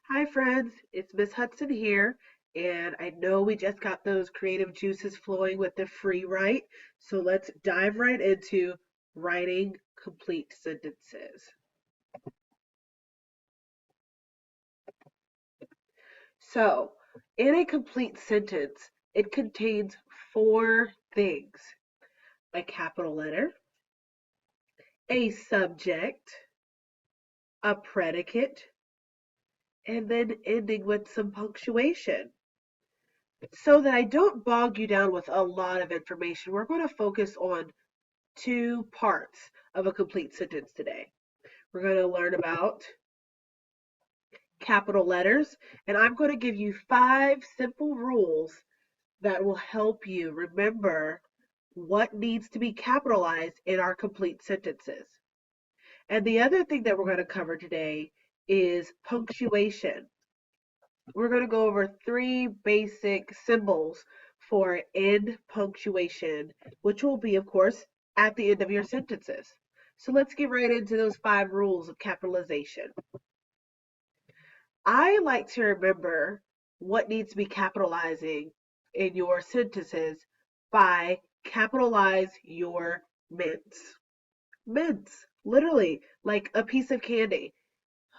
Hi friends, it's Miss Hudson here, and I know we just got those creative juices flowing with the free write, so let's dive right into writing complete sentences. So, in a complete sentence, it contains four things: a capital letter, a subject, a predicate, and then ending with some punctuation. So that I don't bog you down with a lot of information, we're going to focus on two parts of a complete sentence today. We're going to learn about capital letters, and I'm going to give you 5 simple rules that will help you remember what needs to be capitalized in our complete sentences. And the other thing that we're going to cover today is punctuation. We're going to go over 3 basic symbols for end punctuation, which will be, of course, at the end of your sentences. So let's get right into those 5 rules of capitalization. I like to remember what needs to be capitalizing in your sentences by capitalize your mints. Mints, literally, like a piece of candy.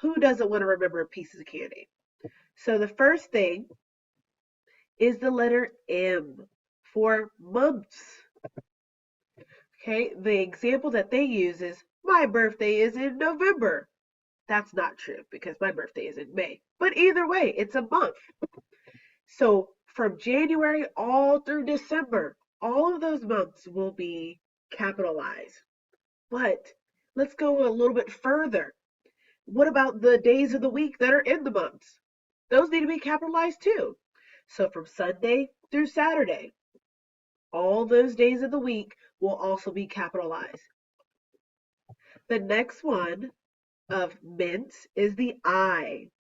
Who doesn't want to remember pieces of candy? So the first thing is the letter M for months. Okay, the example that they use is my birthday is in November. That's not true because my birthday is in May. But either way, it's a month. So from January all through December, all of those months will be capitalized. But let's go a little bit further. What about the days of the week that are in the months? Those need to be capitalized too. So from Sunday through Saturday, all those days of the week will also be capitalized. The next one of mints is the I.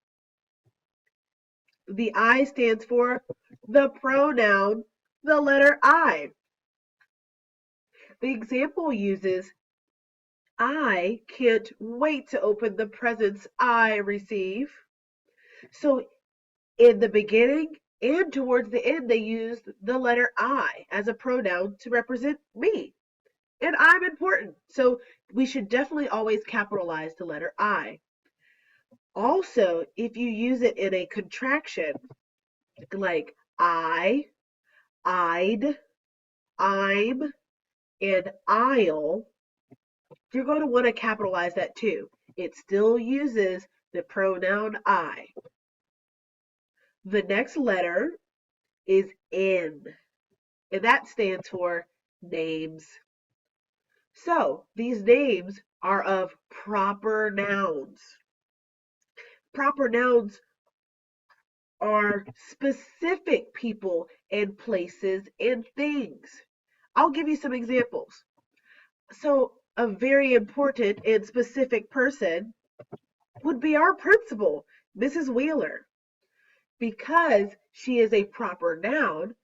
The I stands for the pronoun, the letter I. The example uses, I can't wait to open the presents I receive. So in the beginning and towards the end, they used the letter I as a pronoun to represent me. And I'm important. So we should definitely always capitalize the letter I. Also, if you use it in a contraction, like I'd, I'm, and I'll, you're going to want to capitalize that too. It still uses the pronoun I. The next letter is N, and that stands for names. So these names are of proper nouns. Proper nouns are specific people and places and things. I'll give you some examples. So a very important and specific person would be our principal, Mrs. Wheeler. Because she is a proper noun,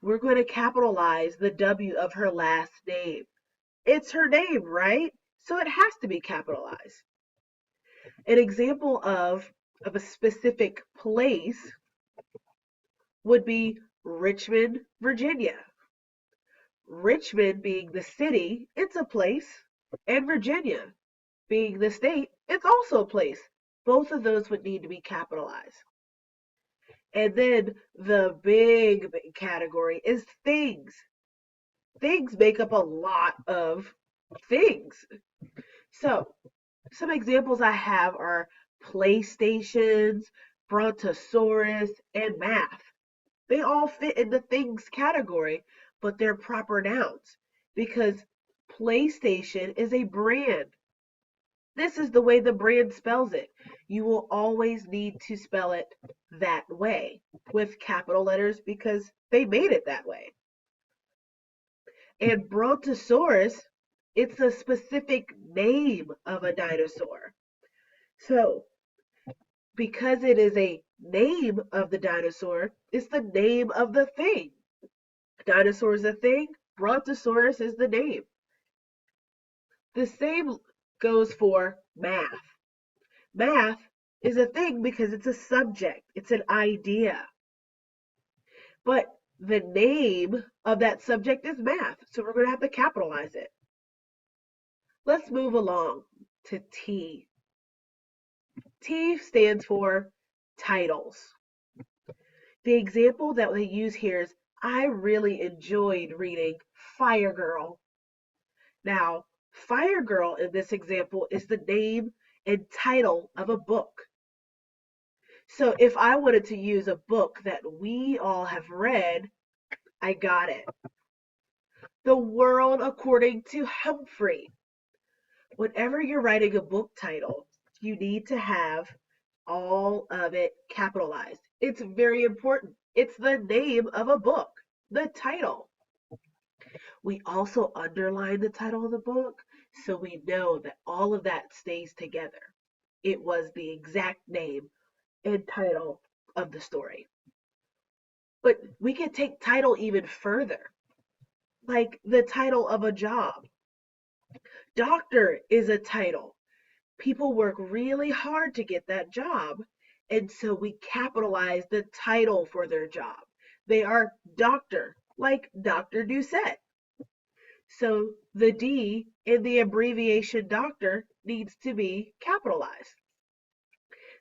we're going to capitalize the W of her last name. It's her name, right? So it has to be capitalized. An example of a specific place would be Richmond, Virginia. Richmond being the city, it's a place, and Virginia being the state, it's also a place. Both of those would need to be capitalized. And then the big category is things. Things make up a lot of things. So, some examples I have are PlayStations, Brontosaurus, and math. They all fit in the things category, but they're proper nouns because PlayStation is a brand. This is the way the brand spells it. You will always need to spell it that way with capital letters because they made it that way. And Brontosaurus, it's a specific name of a dinosaur. So, because it is a name of the dinosaur, it's the name of the thing. Dinosaur is a thing, Brontosaurus is the name. The same goes for math. Math is a thing because it's a subject, it's an idea. But the name of that subject is math, so we're going to have to capitalize it. Let's move along to T. T stands for titles. The example that we use here is I really enjoyed reading Fire Girl. Now, Fire Girl in this example is the name and title of a book. So if I wanted to use a book that we all have read, I got it. The World According to Humphrey. Whenever you're writing a book title, you need to have all of it capitalized. It's very important. It's the name of a book, the title. We also underline the title of the book so we know that all of that stays together. It was the exact name and title of the story. But we can take title even further, like the title of a job. Doctor is a title. People work really hard to get that job, and so we capitalize the title for their job. They are doctor, like Dr. Doucette. So the D in the abbreviation doctor needs to be capitalized.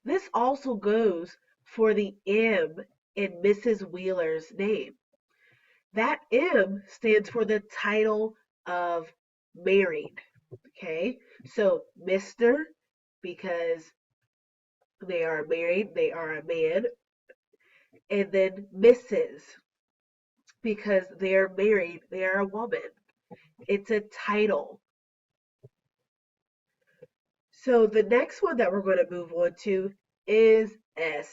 This also goes for the M in Mrs. Wheeler's name. That M stands for the title of married. Okay, so Mr. because they are married, they are a man, and then Mrs. because they are married, they are a woman. It's a title. So the next one that we're going to move on to is S,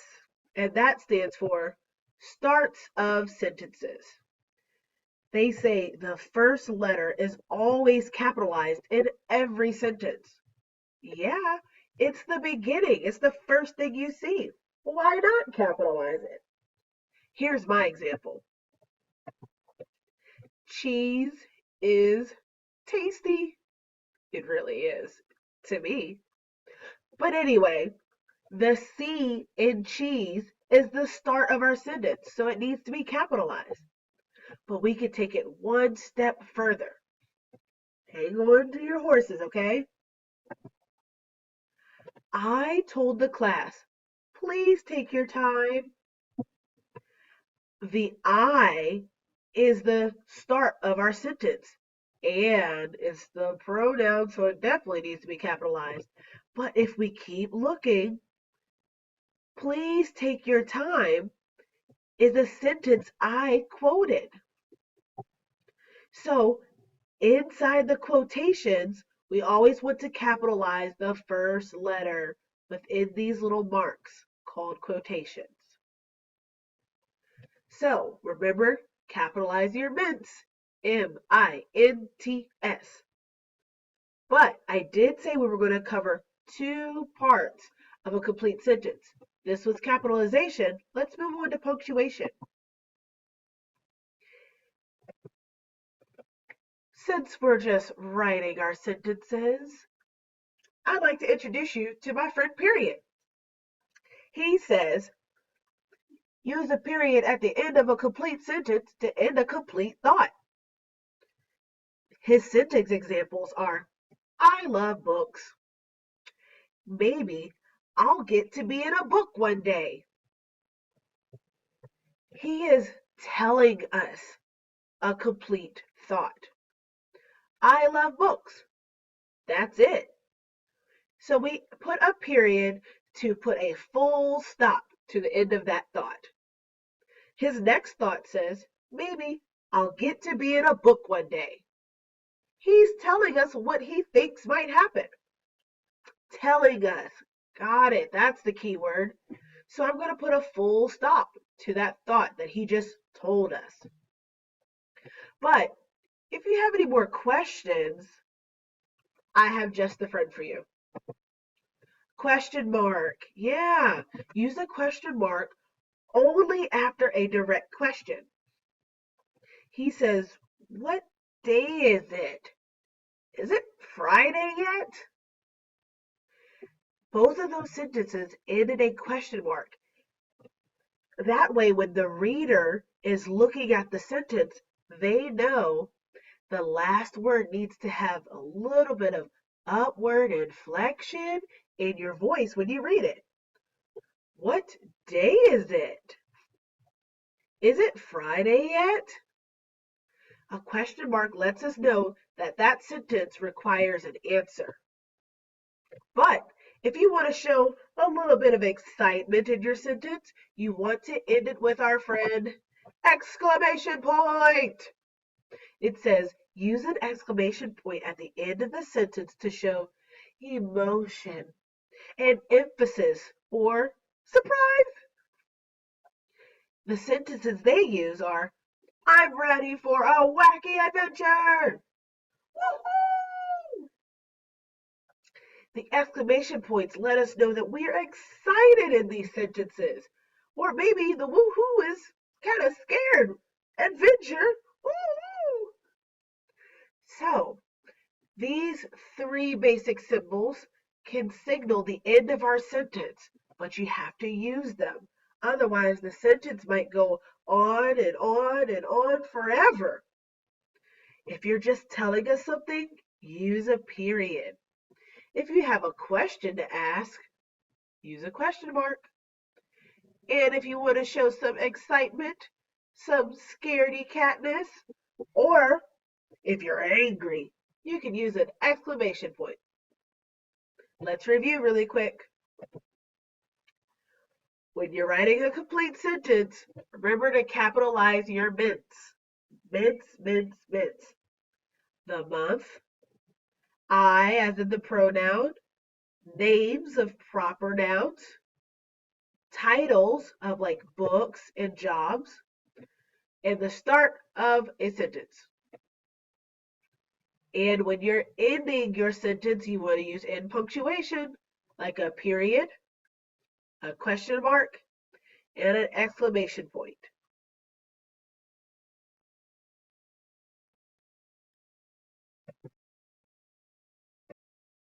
and that stands for starts of sentences. They say the first letter is always capitalized in every sentence. Yeah, it's the beginning. It's the first thing you see. Why not capitalize it? Here's my example. Cheese is tasty. It really is to me. But anyway, the C in cheese is the start of our sentence, so it needs to be capitalized. But we can take it one step further. Hang on to your horses, okay? I told the class, please take your time. The I is the start of our sentence. And it's the pronoun, so it definitely needs to be capitalized. But if we keep looking, please take your time is a sentence I quoted. So inside the quotations, we always want to capitalize the first letter within these little marks called quotations. So remember, capitalize your mints, M-I-N-T-S. But I did say we were going to cover two parts of a complete sentence. This was capitalization. Let's move on to punctuation. Since we're just writing our sentences, I'd like to introduce you to my friend Period. He says, use a period at the end of a complete sentence to end a complete thought. His sentence examples are, I love books. Maybe I'll get to be in a book one day. He is telling us a complete thought. I love books. That's it. So we put a period to put a full stop to the end of that thought. His next thought says, maybe I'll get to be in a book one day. He's telling us what he thinks might happen. Telling us. Got it. That's the key word. So I'm going to put a full stop to that thought that he just told us. But if you have any more questions, I have just the friend for you. Question mark. Yeah, use a question mark only after a direct question. He says, what day is it? Is it Friday yet? Both of those sentences end in a question mark. That way, when the reader is looking at the sentence, they know the last word needs to have a little bit of upward inflection in your voice when you read it. What day is it? Is it Friday yet? A question mark lets us know that that sentence requires an answer. But if you want to show a little bit of excitement in your sentence, you want to end it with our friend exclamation point. It says use an exclamation point at the end of the sentence to show emotion and emphasis or surprise. The sentences they use are I'm ready for a wacky adventure. Woohoo! The exclamation points let us know that we are excited in these sentences. Or maybe the woohoo is kind of scared. Adventure. Woohoo! So, these three basic symbols can signal the end of our sentence, but you have to use them. Otherwise, the sentence might go on and on and on forever. If you're just telling us something, use a period. If you have a question to ask, use a question mark. And if you want to show some excitement, some scaredy catness, or if you're angry, you can use an exclamation point. Let's review really quick. When you're writing a complete sentence, remember to capitalize your mints. Mints, mints, mints. The month, I as in the pronoun, names of proper nouns, titles of like books and jobs, and the start of a sentence. And when you're ending your sentence, you want to use end punctuation, like a period, a question mark, and an exclamation point.